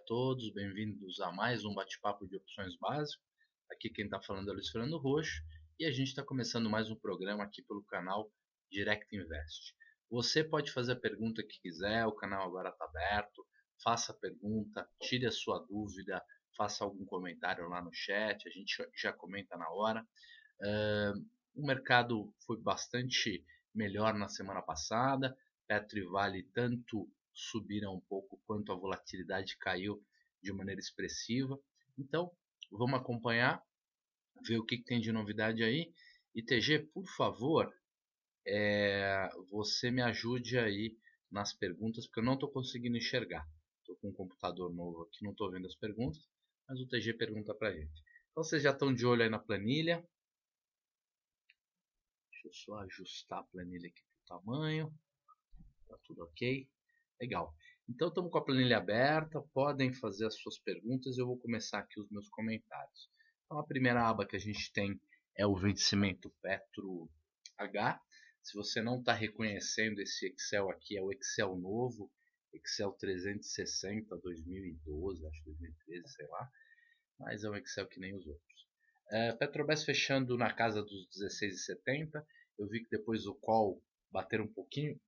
todos, bem-vindos a mais um bate-papo de opções básico. Aqui quem está falando é Luiz Fernando Roxo e a gente está começando mais um programa aqui pelo canal Direct Invest. Você pode fazer a pergunta que quiser, o canal agora está aberto, faça a pergunta, tire a sua dúvida, faça algum comentário lá no chat, a gente já comenta na hora. O mercado foi bastante melhor na semana passada, Petro e Vale tanto subiram um pouco quanto a volatilidade caiu de maneira expressiva. Então, vamos acompanhar, ver o que tem de novidade aí. E TG, por favor, você me ajude aí nas perguntas, porque eu não estou conseguindo enxergar. Estou com um computador novo aqui, não estou vendo as perguntas, mas o TG pergunta para a gente. Então, vocês já estão de olho aí na planilha. Deixa eu só ajustar a planilha aqui para o tamanho. Tá tudo ok? Legal. Então estamos com a planilha aberta, podem fazer as suas perguntas, eu vou começar aqui os meus comentários. Então a primeira aba que a gente tem é o vencimento Petro H. Se você não está reconhecendo esse Excel aqui, é o Excel novo, Excel 360 2012, acho 2013, sei lá, mas é um Excel que nem os outros. Petrobras fechando na casa dos 16,70, eu vi que depois o call bater um pouquinho,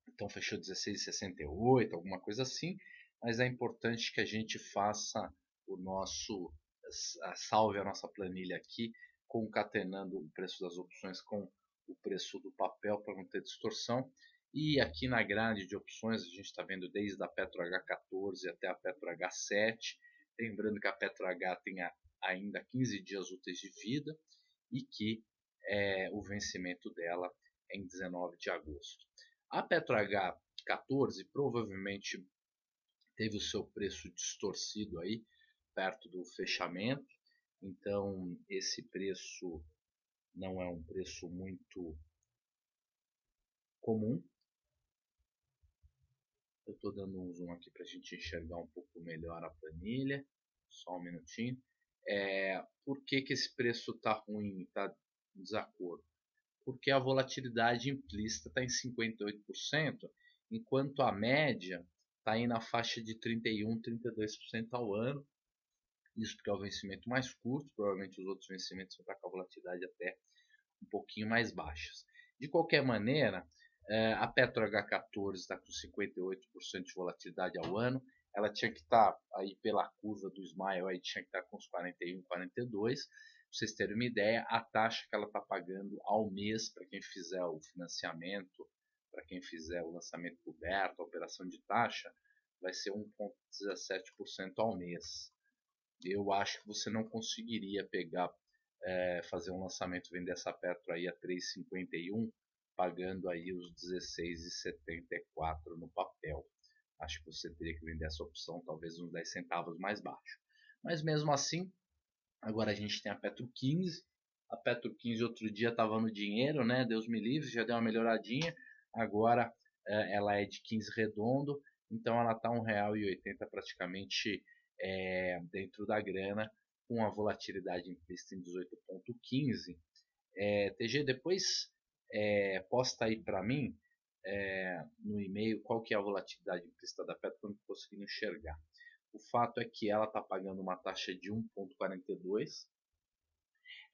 então fechou 16,68, alguma coisa assim, mas é importante que a gente faça o nosso, salve a nossa planilha aqui, concatenando o preço das opções com o preço do papel para não ter distorção. E aqui na grade de opções a gente está vendo desde a Petro H14 até a Petro H7, lembrando que a Petro H tem ainda 15 dias úteis de vida e que o vencimento dela é em 19 de agosto. A Petro H14 provavelmente teve o seu preço distorcido aí perto do fechamento, então esse preço não é um preço muito comum. Eu estou dando um zoom aqui para a gente enxergar um pouco melhor a planilha, só um minutinho. Por que esse preço está ruim, está em desacordo? Porque a volatilidade implícita está em 58%, enquanto a média está aí na faixa de 31%, 32% ao ano. Isso porque é o vencimento mais curto, provavelmente os outros vencimentos vão estar com a volatilidade até um pouquinho mais baixas. De qualquer maneira, a Petro H14 está com 58% de volatilidade ao ano. Ela tinha que estar aí pela curva do Smile, aí tinha que estar com uns 41, 42. Para vocês terem uma ideia, a taxa que ela está pagando ao mês para quem fizer o financiamento, para quem fizer o lançamento coberto, a operação de taxa, vai ser 1,17% ao mês. Eu acho que você não conseguiria pegar, fazer um lançamento, vender essa Petro aí a 3,51, pagando aí os 16,74 no papel. Acho que você teria que vender essa opção talvez uns 10 centavos mais baixo. Mas mesmo assim, agora a gente tem a Petro 15. A Petro 15 outro dia estava no dinheiro, né? Deus me livre, já deu uma melhoradinha. Agora ela é de 15 redondo, então ela está R$1,80 praticamente dentro da grana, com a volatilidade implícita em 18,15. TG, depois posta aí para mim no e-mail qual que é a volatilidade implícita da Petro, para eu não conseguir enxergar. O fato é que ela está pagando uma taxa de 1,42.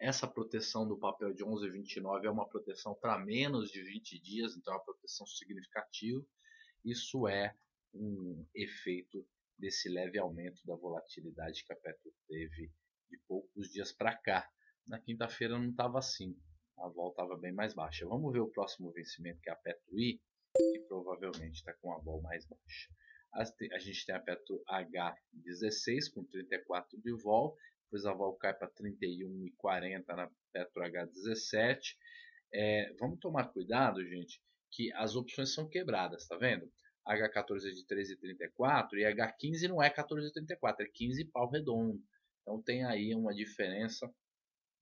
Essa proteção do papel de 11,29 é uma proteção para menos de 20 dias, então é uma proteção significativa. Isso é um efeito desse leve aumento da volatilidade que a Petro teve de poucos dias para cá. Na quinta-feira não estava assim, a vol estava bem mais baixa. Vamos ver o próximo vencimento, que é a Petro I, que provavelmente está com a vol mais baixa. A gente tem a Petro H16 com 34 de vol, depois a vol cai para 31,40 na Petro H17. Vamos tomar cuidado, gente, que as opções são quebradas, tá vendo? H14 é de 13,34 e H15 não é 14,34, é 15 pau redondo. Então tem aí uma diferença,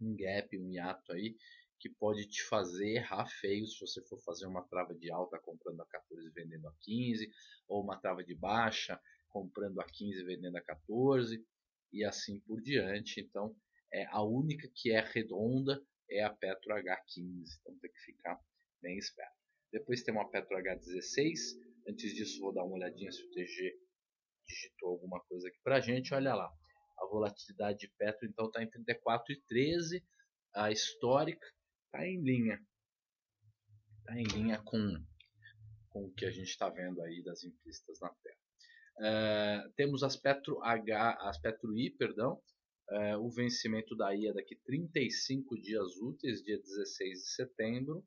um gap, um hiato aí, que pode te fazer errar feio se você for fazer uma trava de alta comprando a 14 e vendendo a 15, ou uma trava de baixa comprando a 15 e vendendo a 14, e assim por diante. Então a única que é redonda é a Petro H15, então tem que ficar bem esperto. Depois tem uma Petro H16. Antes disso, vou dar uma olhadinha se o TG digitou alguma coisa aqui pra gente, olha lá. A volatilidade de Petro então está em 34,13, a histórica está em linha. Está em linha com o que a gente está vendo aí das implícitas na tela. Temos as Petro I, perdão. O vencimento da I é daqui 35 dias úteis, dia 16 de setembro.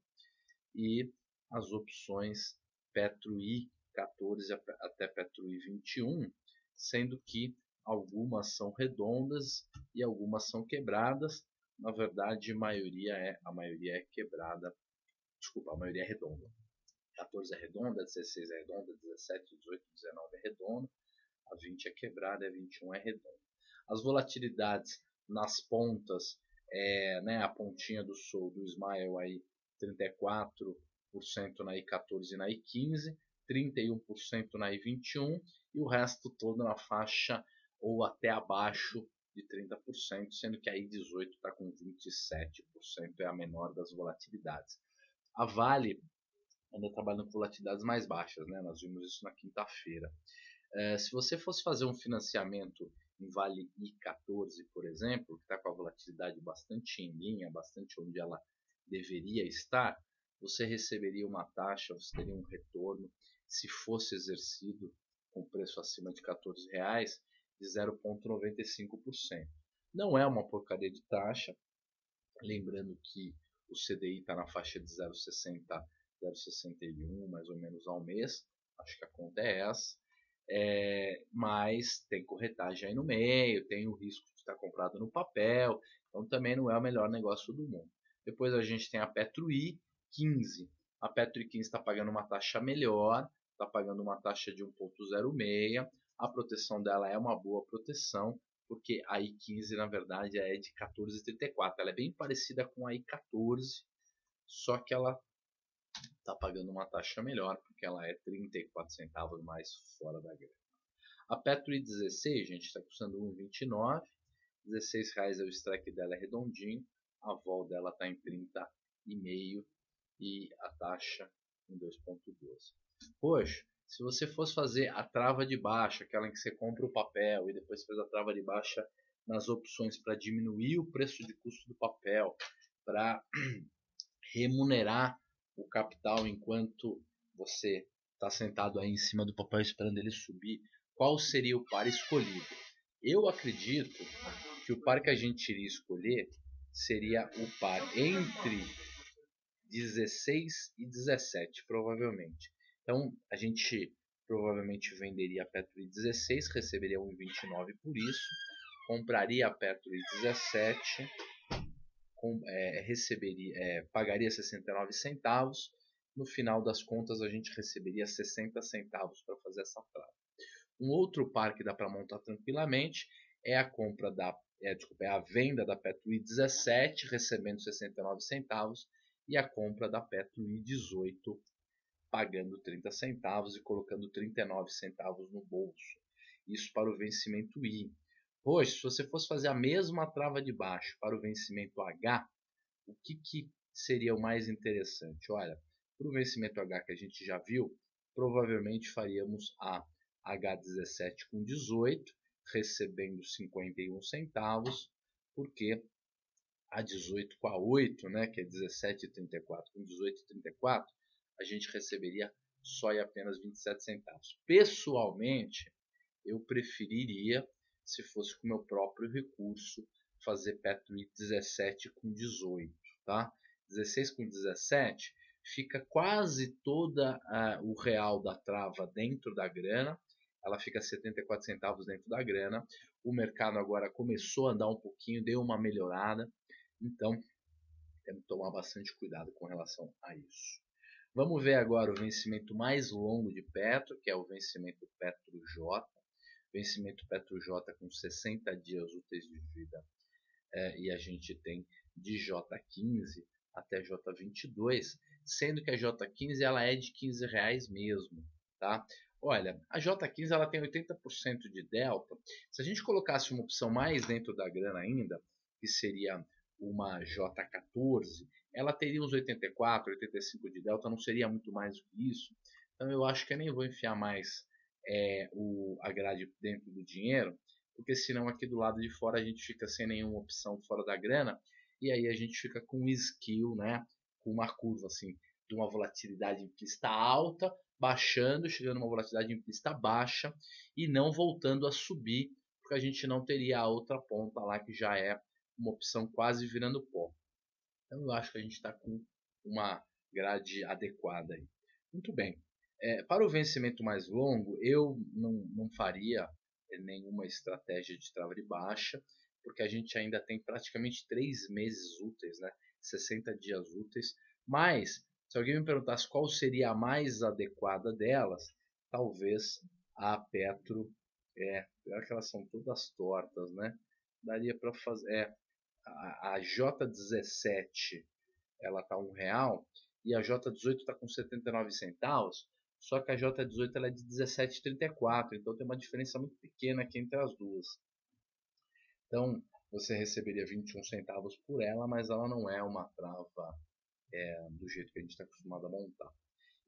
E as opções Petro I 14 até Petro I 21, sendo que algumas são redondas e algumas são quebradas. Na verdade, a maioria é quebrada. Desculpa, a maioria é redonda. 14 é redonda, 16 é redonda, 17, 18, 19 é redonda, a 20 é quebrada e a 21 é redonda. As volatilidades nas pontas, a pontinha do Smile aí, 34% na I14 e na I15, 31% na I21 e o resto todo na faixa ou até abaixo de 30%, sendo que a I18 está com 27%, é a menor das volatilidades. A Vale anda trabalhando com volatilidades mais baixas, né? Nós vimos isso na quinta-feira. Se você fosse fazer um financiamento em Vale I14, por exemplo, que está com a volatilidade bastante em linha, bastante onde ela deveria estar, você receberia uma taxa, você teria um retorno, se fosse exercido com preço acima de R$14, de 0,95%. Não é uma porcaria de taxa, lembrando que o CDI está na faixa de 0,60, 0,61 mais ou menos ao mês, acho que a conta é essa. Mas tem corretagem aí no meio, tem o risco de estar comprado no papel, então também não é o melhor negócio do mundo. Depois a gente tem a Petro I15. A Petro I15 está pagando uma taxa melhor, está pagando uma taxa de 1,06. A proteção dela é uma boa proteção, porque a I15 na verdade é de 14,34. Ela é bem parecida com a I14, só que ela está pagando uma taxa melhor, porque ela é 34 centavos mais fora da grana. A Petro I16, gente, está custando 1,29. R$16 é o strike dela, é redondinho. A vol dela está em 30,5 e a taxa em 2,12. Poxa, se você fosse fazer a trava de baixa, aquela em que você compra o papel e depois faz a trava de baixa nas opções para diminuir o preço de custo do papel, para remunerar o capital enquanto você está sentado aí em cima do papel esperando ele subir, qual seria o par escolhido? Eu acredito que o par que a gente iria escolher seria o par entre 16 e 17, provavelmente. Então, a gente provavelmente venderia a Petro I16, receberia 1,29 por isso, compraria a Petro I17, pagaria 69 centavos. No final das contas, a gente receberia 60 centavos para fazer essa trava. Um outro par que dá para montar tranquilamente é a venda da Petro I17, recebendo 69 centavos, e a compra da Petro I18, pagando 30 centavos e colocando 39 centavos no bolso. Isso para o vencimento I. Pois, se você fosse fazer a mesma trava de baixo para o vencimento H, o que seria o mais interessante? Olha, para o vencimento H que a gente já viu, provavelmente faríamos a H17 com 18, recebendo 51 centavos, porque a 18 com a 8, né, que é 17,34, com 18,34, a gente receberia só e apenas 27 centavos. Pessoalmente, eu preferiria, se fosse com o meu próprio recurso, fazer Petro I17 com 18, tá? 16 com 17 fica quase toda o real da trava dentro da grana, ela fica 74 centavos dentro da grana. O mercado agora começou a andar um pouquinho, deu uma melhorada, então temos que tomar bastante cuidado com relação a isso. Vamos ver agora o vencimento mais longo de Petro, que é o vencimento Petro J. Vencimento Petro J com 60 dias úteis de vida, e a gente tem de J15 até J22, sendo que a J15 ela é de R$15 mesmo, tá? Olha, a J15 ela tem 80% de delta. Se a gente colocasse uma opção mais dentro da grana ainda, que seria uma J14, ela teria uns 84, 85 de delta, não seria muito mais do que isso. Então eu acho que eu nem vou enfiar mais a grade dentro do dinheiro, porque senão aqui do lado de fora a gente fica sem nenhuma opção fora da grana, e aí a gente fica com um skill, né, com uma curva assim, de uma volatilidade implícita alta, baixando, chegando a uma volatilidade implícita baixa e não voltando a subir, porque a gente não teria a outra ponta lá que já é uma opção quase virando pó. Então eu acho que a gente está com uma grade adequada aí. Muito bem. Para o vencimento mais longo, eu não faria nenhuma estratégia de trava de baixa, porque a gente ainda tem praticamente 3 meses úteis, né? 60 dias úteis. Mas, se alguém me perguntasse qual seria a mais adequada delas, talvez a Petro. Pior que elas são todas tortas, né? Daria para fazer. A J17 ela tá R$ 1 e a J18 está com 79 centavos. Só que a J18 ela é de 17,34, então tem uma diferença muito pequena aqui entre as duas. Então você receberia 21 centavos por ela, mas ela não é uma trava do jeito que a gente está acostumado a montar.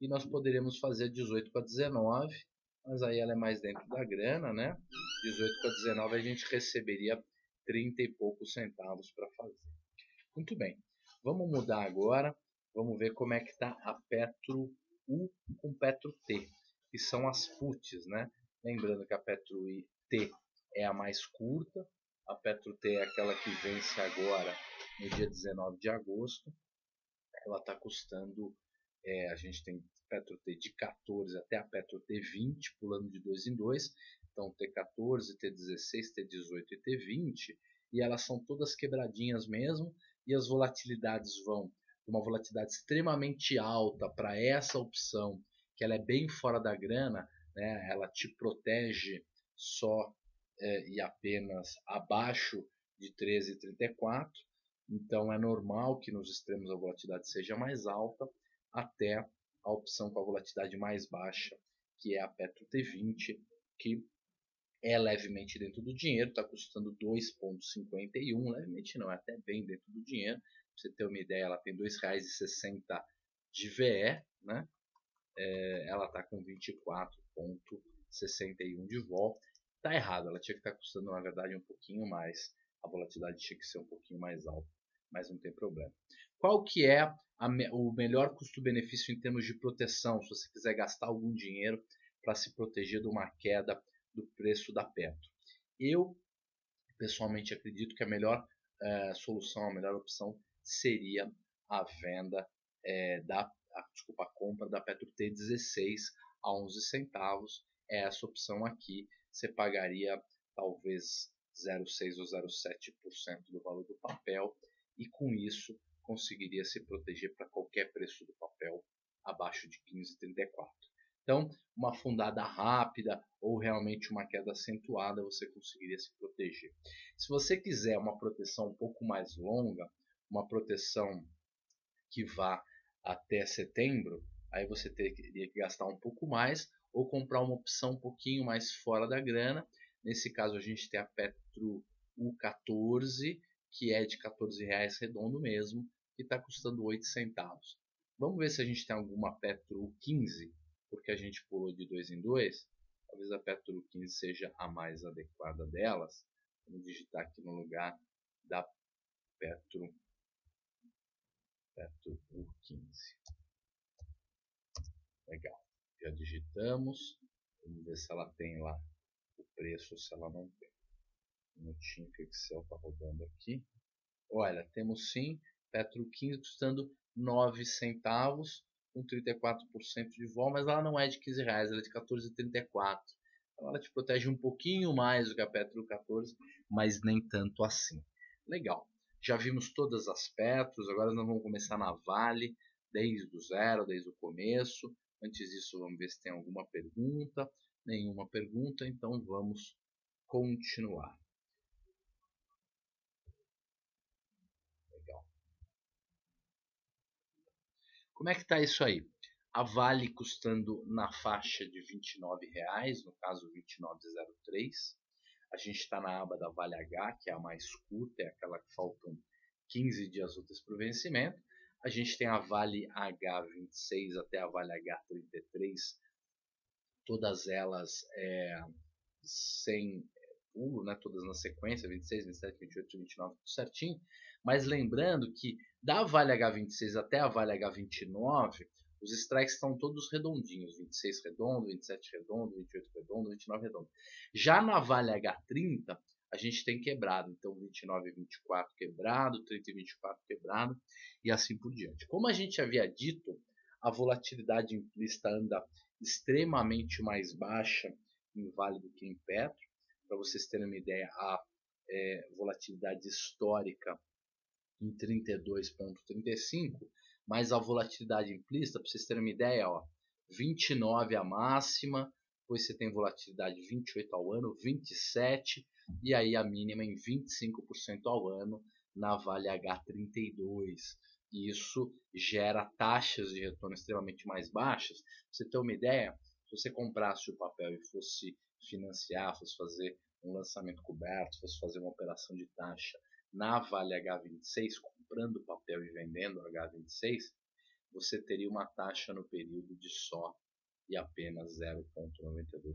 E nós poderíamos fazer 18 para 19, mas aí ela é mais dentro da grana, né? 18 para 19 a gente receberia 30 e poucos centavos para fazer. Muito bem, vamos mudar agora, vamos ver como é que está a Petro U com Petro T, que são as puts, né? Lembrando que a Petro T é a mais curta, a Petro T é aquela que vence agora no dia 19 de agosto, ela está custando, a gente tem Petro T de 14 até a Petro T 20, pulando de 2 em 2, então T14, T16, T18 e T20, e elas são todas quebradinhas mesmo, e as volatilidades vão de uma volatilidade extremamente alta para essa opção, que ela é bem fora da grana, né? Ela te protege só e apenas abaixo de 13,34, então é normal que nos extremos a volatilidade seja mais alta, até a opção com a volatilidade mais baixa, que é a Petro T20, que é levemente dentro do dinheiro, está custando 2,51, levemente não, é até bem dentro do dinheiro. Para você ter uma ideia, ela tem R$ 2,60 de VE, né? Ela está com 24,61 de vol. Está errado, ela tinha que estar custando na verdade um pouquinho mais, a volatilidade tinha que ser um pouquinho mais alta, mas não tem problema. Qual que é o melhor custo-benefício em termos de proteção, se você quiser gastar algum dinheiro para se proteger de uma queda do preço da Petro? Eu pessoalmente acredito que a melhor solução, a melhor opção seria a venda a compra da Petro T16 a 11 centavos. Essa opção aqui você pagaria talvez 0,6 ou 0,7% do valor do papel e com isso conseguiria se proteger para qualquer preço do papel abaixo de 15,34. Então, uma afundada rápida ou realmente uma queda acentuada, você conseguiria se proteger. Se você quiser uma proteção um pouco mais longa, uma proteção que vá até setembro, aí você teria que gastar um pouco mais ou comprar uma opção um pouquinho mais fora da grana. Nesse caso a gente tem a Petro U14, que é de R$14 redondo mesmo, que está custando 8 centavos. Vamos ver se a gente tem alguma Petro U15, porque a gente pulou de 2 em 2. Talvez a Petro U15 seja a mais adequada delas. Vamos digitar aqui no lugar da Petro U15. Legal. Já digitamos. Vamos ver se ela tem lá o preço ou se ela não tem. Um minutinho que o Excel está rodando aqui. Olha, temos sim Petro 15 custando 9 centavos, com 34% de vol, mas ela não é de R$15, ela é de 14,34. Então ela te protege um pouquinho mais do que a Petro 14, mas nem tanto assim. Legal. Já vimos todas as Petros, agora nós vamos começar na Vale, desde o zero, desde o começo. Antes disso, vamos ver se tem alguma pergunta. Nenhuma pergunta, então vamos continuar. Legal. Como é que está isso aí? A Vale custando na faixa de R$29, no caso 29,03. A gente está na aba da Vale H, que é a mais curta, é aquela que faltam 15 dias úteis para o vencimento. A gente tem a Vale H26 até a Vale H33 todas elas sem pulo, né, todas na sequência, 26, 27, 28, 29, tudo certinho. Mas lembrando que da Vale H26 até a Vale H29, os strikes estão todos redondinhos, 26 redondo, 27 redondo, 28 redondo, 29 redondo. Já na Vale H30, a gente tem quebrado, então 29 e 24 quebrado, 30 e 24 quebrado e assim por diante. Como a gente havia dito, a volatilidade implícita anda extremamente mais baixa em Vale do que em Petro. Para vocês terem uma ideia, a volatilidade histórica em 32,35, mas a volatilidade implícita, para vocês terem uma ideia, 29 a máxima, depois você tem volatilidade 28 ao ano, 27 e aí a mínima em 25% ao ano na Vale H32. E isso gera taxas de retorno extremamente mais baixas. Para você ter uma ideia, se você comprasse o papel e fosse financiar, fosse fazer um lançamento coberto, fosse fazer uma operação de taxa na Vale H26, comprando papel e vendendo H26, você teria uma taxa no período de só e apenas 0,92%.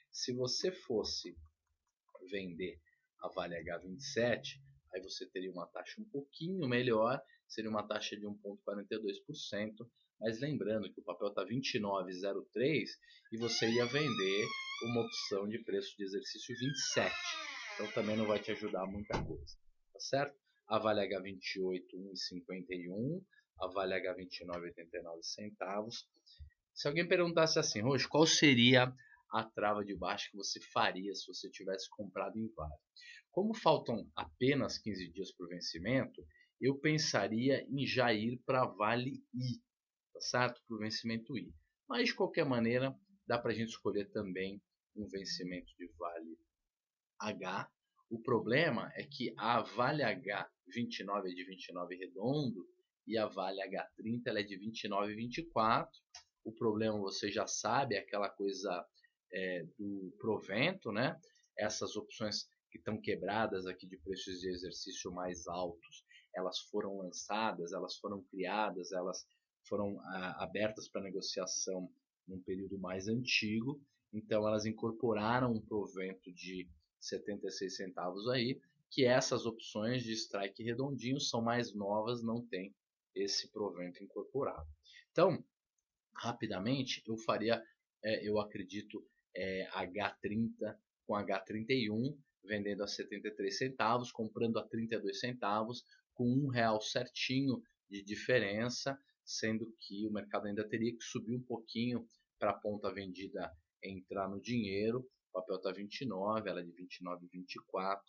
Se você fosse vender a Vale H27, aí você teria uma taxa um pouquinho melhor, seria uma taxa de 1,42%, mas lembrando que o papel está 29,03 e você ia vender uma opção de preço de exercício 27. Então também não vai te ajudar muita coisa, tá certo? A Vale H28 1,51, a Vale H29 89 centavos. Se alguém perguntasse assim, Roxo, qual seria a trava de baixo que você faria se você tivesse comprado em Vale? Como faltam apenas 15 dias para o vencimento, eu pensaria em já ir para Vale I, tá certo? Para o vencimento I. Mas de qualquer maneira, dá para a gente escolher também um vencimento de Vale H. O problema é que a Vale H29 é de 29 redondo e a Vale H30 ela é de 29 e 24. O problema você já sabe, é aquela coisa do provento, né? Essas opções que estão quebradas aqui de preços de exercício mais altos, elas foram lançadas, elas foram criadas, elas foram abertas para negociação num período mais antigo, então elas incorporaram um provento de 76 centavos aí, que essas opções de strike redondinho são mais novas, não tem esse provento incorporado. Então, rapidamente, eu faria, eu acredito, H30 com H31, vendendo a 73 centavos, comprando a 32 centavos, com R$1 certinho de diferença, sendo que o mercado ainda teria que subir um pouquinho para a ponta vendida entrar no dinheiro. O papel está 29, ela é de 29,24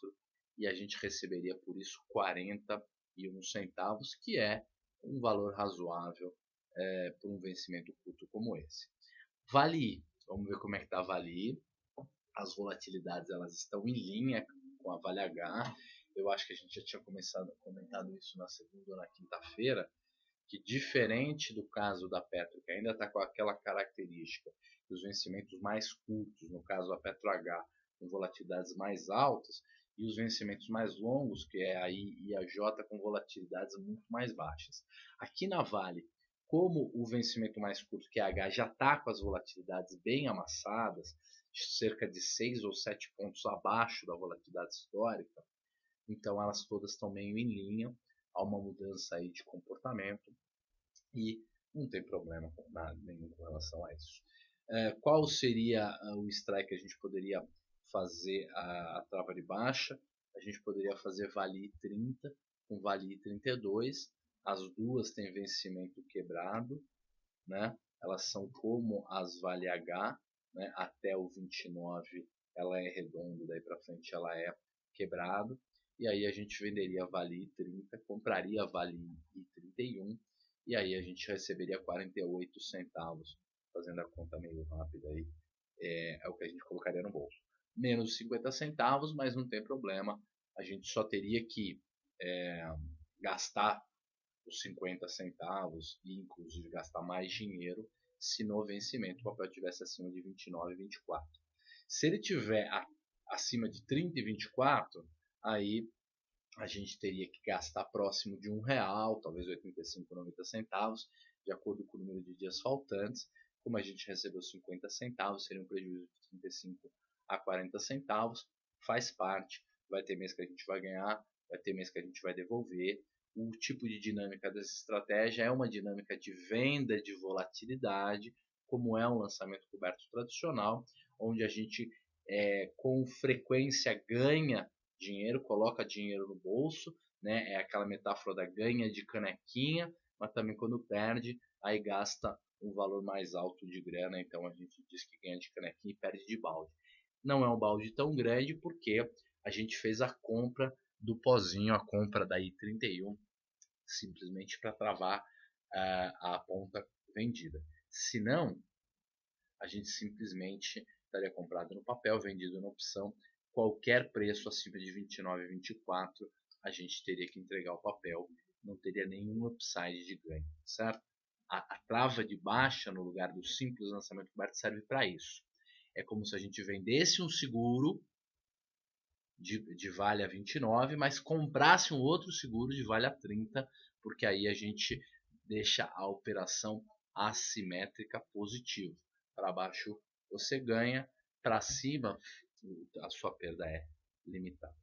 e a gente receberia por isso 41 centavos, que é um valor razoável para um vencimento curto como esse. Vale I, vamos ver como é que está a Vale I. As volatilidades elas estão em linha com a Vale H. Eu acho que a gente já tinha comentado isso na segunda ou na quinta-feira, que diferente do caso da Petro, que ainda está com aquela característica dos vencimentos mais curtos, no caso a Petro H, com volatilidades mais altas, e os vencimentos mais longos, que é a I e a J, com volatilidades muito mais baixas. Aqui na Vale, como o vencimento mais curto, que é a H, já está com as volatilidades bem amassadas, cerca de 6 ou 7 pontos abaixo da volatilidade histórica, então elas todas estão meio em linha, há uma mudança aí de comportamento e não tem problema nenhum com relação a isso. Qual seria o strike que a gente poderia fazer a trava de baixa? A gente poderia fazer Vale 30 com Vale 32. As duas têm vencimento quebrado, né? Elas são como as Vale H, né? Até o 29 ela é redonda, daí para frente ela é quebrado. E aí a gente venderia Vale 30, compraria Vale 31 e aí a gente receberia 48 centavos, fazendo a conta meio rápida aí, é o que a gente colocaria no bolso. Menos 50 centavos, mas não tem problema, a gente só teria que gastar os 50 centavos e inclusive gastar mais dinheiro se no vencimento o papel tivesse acima de 29 e 24. Se ele tiver acima de 30 e 24, aí a gente teria que gastar próximo de R$1, talvez 85, 90 centavos, de acordo com o número de dias faltantes, Como a gente recebeu 50 centavos, seria um prejuízo de 35 a 40 centavos. Faz parte, vai ter mês que a gente vai ganhar, vai ter mês que a gente vai devolver. O tipo de dinâmica dessa estratégia é uma dinâmica de venda de volatilidade, como é um lançamento coberto tradicional, onde a gente com frequência ganha dinheiro, coloca dinheiro no bolso, né? É aquela metáfora da ganha de canequinha, mas também quando perde, aí gasta um valor mais alto de grana, então a gente diz que ganha de canequinha e perde de balde. Não é um balde tão grande porque a gente fez a compra do pozinho, a compra da I31, simplesmente para travar a ponta vendida. Se não, a gente simplesmente estaria comprado no papel, vendido na opção. Qualquer preço acima de 29, 24, a gente teria que entregar o papel, não teria nenhum upside de ganho, certo? A trava de baixa no lugar do simples lançamento coberto serve para isso. É como se a gente vendesse um seguro de vale a 29, mas comprasse um outro seguro de vale a 30, porque aí a gente deixa a operação assimétrica positiva. Para baixo você ganha, para cima a sua perda é limitada.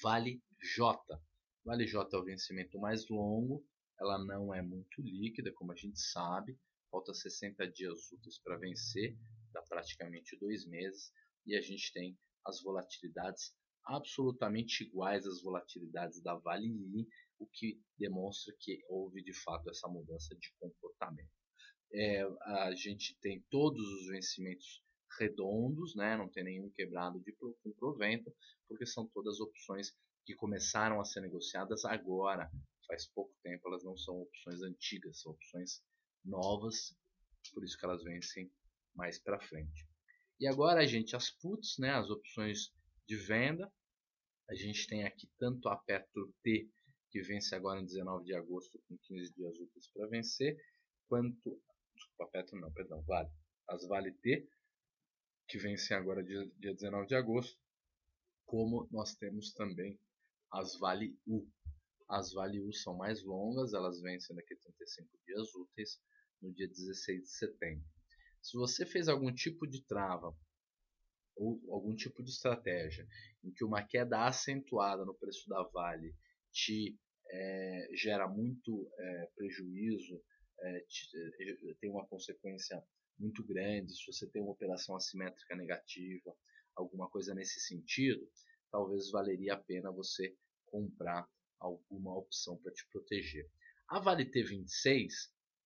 Vale J. Vale J é o vencimento mais longo, ela não é muito líquida, como a gente sabe, falta 60 dias úteis para vencer, dá praticamente 2 meses, e a gente tem as volatilidades absolutamente iguais às volatilidades da Vale I, o que demonstra que houve de fato essa mudança de comportamento. A gente tem todos os vencimentos redondos, né? Não tem nenhum quebrado com provento, porque são todas opções que começaram a ser negociadas agora, faz pouco tempo, elas não são opções antigas, são opções novas, por isso que elas vencem mais para frente. E agora, gente, as puts, né? As opções de venda, a gente tem aqui tanto a Petro T, que vence agora em 19 de agosto com 15 dias úteis para vencer, quanto desculpa, Petro não, perdão, Vale. As Vale T, que vencem agora dia 19 de agosto, como nós temos também as Vale U. As Vale U são mais longas, elas vencem daqui a 35 dias úteis, no dia 16 de setembro. Se você fez algum tipo de trava ou algum tipo de estratégia em que uma queda acentuada no preço da Vale te gera muito prejuízo, tem uma consequência muito grande, se você tem uma operação assimétrica negativa, alguma coisa nesse sentido, talvez valeria a pena você comprar alguma opção para te proteger. A Vale T26,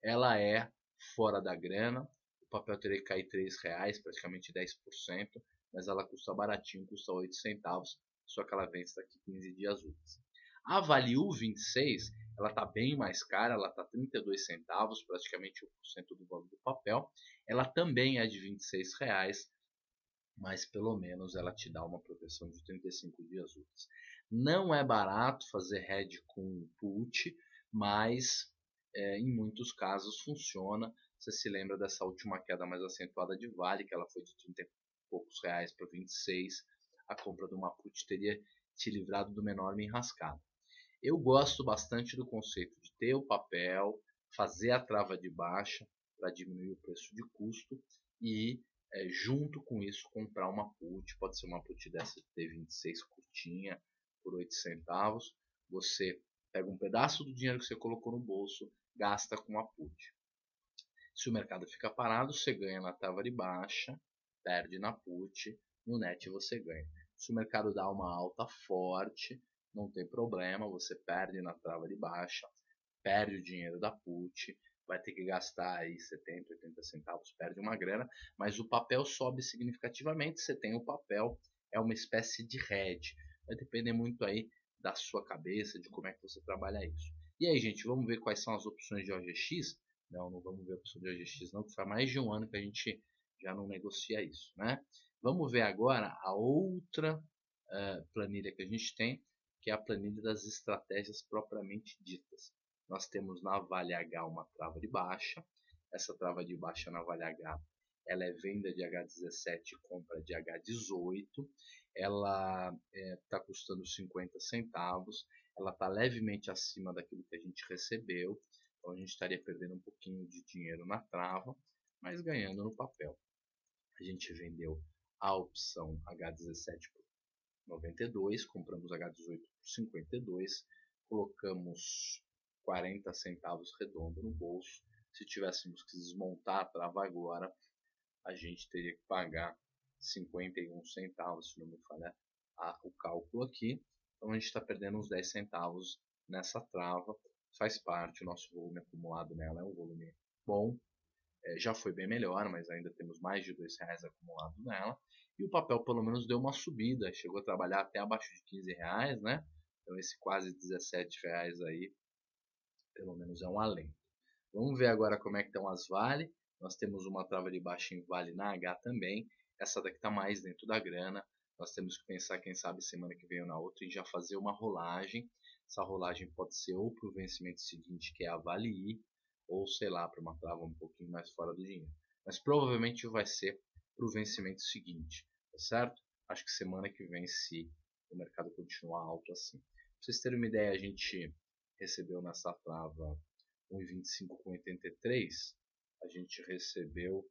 ela é fora da grana, o papel teria que cair R$3, praticamente 10%, mas ela custa baratinho, custa 8 centavos, só que ela vence daqui 15 dias úteis. A Vale U26, ela está bem mais cara, ela está 32 centavos, praticamente 1% do valor do papel. Ela também é de R$26, mas pelo menos ela te dá uma proteção de 35 dias úteis. Não é barato fazer hedge com put, mas em muitos casos funciona. Você se lembra dessa última queda mais acentuada de Vale, que ela foi de 30 e poucos reais para 26. A compra de uma put teria te livrado de uma enorme enrascada. Eu gosto bastante do conceito de ter o papel, fazer a trava de baixa para diminuir o preço de custo e junto com isso comprar uma put, pode ser uma put dessa T26 curtinha por 8 centavos, você pega um pedaço do dinheiro que você colocou no bolso, gasta com a put. Se o mercado fica parado, você ganha na trava de baixa, perde na put, no net você ganha. Se o mercado dá uma alta forte, não tem problema, você perde na trava de baixa, perde o dinheiro da put, vai ter que gastar aí 70, 80 centavos, perde uma grana, mas o papel sobe significativamente, você tem o papel, é uma espécie de hedge. Vai depender muito aí da sua cabeça, de como é que você trabalha isso. E aí, gente, vamos ver quais são as opções de OGX? Não vamos ver a opção de OGX não, que faz mais de um ano que a gente já não negocia isso, né? Vamos ver agora a outra planilha que a gente tem, que é a planilha das estratégias propriamente ditas. Nós temos na Vale H uma trava de baixa. Essa trava de baixa na Vale H, ela é venda de H17 e compra de H18. Ela está custando 50 centavos. Ela está levemente acima daquilo que a gente recebeu. Então a gente estaria perdendo um pouquinho de dinheiro na trava. mas ganhando no papel. A gente vendeu a opção H17 por 92, compramos H18 por 52, colocamos 40 centavos redondo no bolso. Se tivéssemos que desmontar a trava agora, a gente teria que pagar 51 centavos, se não me falha o cálculo aqui. Então a gente está perdendo uns 10 centavos nessa trava. Faz parte, o nosso volume acumulado nela é um volume bom. Já foi bem melhor, mas ainda temos mais de R$2 acumulado nela. E o papel pelo menos deu uma subida, chegou a trabalhar até abaixo de R$15, né? Então esse quase R$17 aí, pelo menos é um alento. Vamos ver agora como é que estão as Vale. Nós temos uma trava de baixa em Vale na H também. Essa daqui está mais dentro da grana. Nós temos que pensar, quem sabe, semana que vem ou na outra, em já fazer uma rolagem. Essa rolagem pode ser ou para o vencimento seguinte, que é a Vale I, ou sei lá, para uma trava um pouquinho mais fora do dinheiro. Mas provavelmente vai ser para o vencimento seguinte, tá certo? Acho que semana que vem, se o mercado continuar alto assim. Para vocês terem uma ideia, a gente recebeu nessa trava 1,25,83, a gente recebeu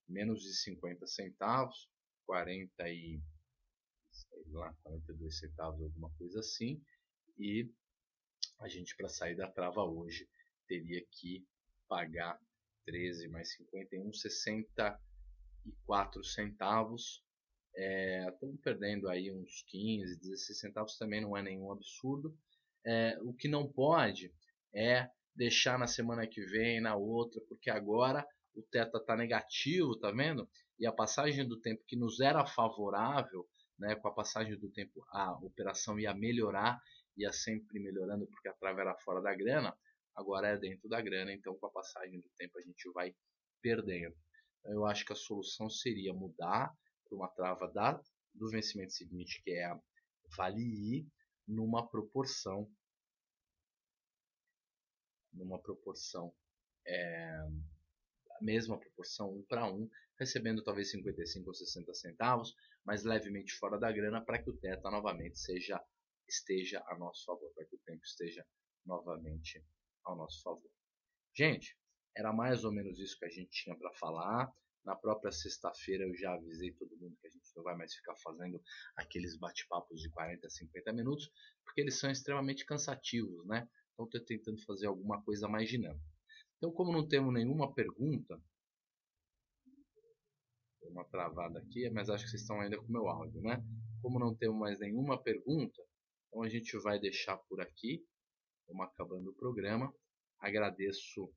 menos de 50 centavos, 42 centavos, alguma coisa assim, e a gente, para sair da trava hoje, teria que pagar 13 mais 51, 64 centavos. Estamos perdendo aí uns 15, 16 centavos, também não é nenhum absurdo. O que não pode é deixar na semana que vem, na outra, porque agora o teta está negativo, tá vendo? E a passagem do tempo que nos era favorável, né, com a passagem do tempo a operação ia melhorar, ia sempre melhorando porque a trava era fora da grana, agora é dentro da grana, então com a passagem do tempo a gente vai perdendo. Eu acho que a solução seria mudar para uma trava do vencimento seguinte, que é a Vale I, numa proporção a mesma proporção 1 para 1, recebendo talvez 55 ou 60 centavos, mas levemente fora da grana, para que o teta novamente esteja a nosso favor, para que o tempo esteja novamente ao nosso favor. Gente, era mais ou menos isso que a gente tinha para falar. Na própria sexta-feira eu já avisei todo mundo que a gente não vai mais ficar fazendo aqueles bate-papos de 40 a 50 minutos, porque eles são extremamente cansativos, né? Então estou tentando fazer alguma coisa mais dinâmica. Então, como não temos nenhuma pergunta, deu uma travada aqui, mas acho que vocês estão ainda com o meu áudio, né? Como não temos mais nenhuma pergunta, então a gente vai deixar por aqui. Vamos acabando o programa. Agradeço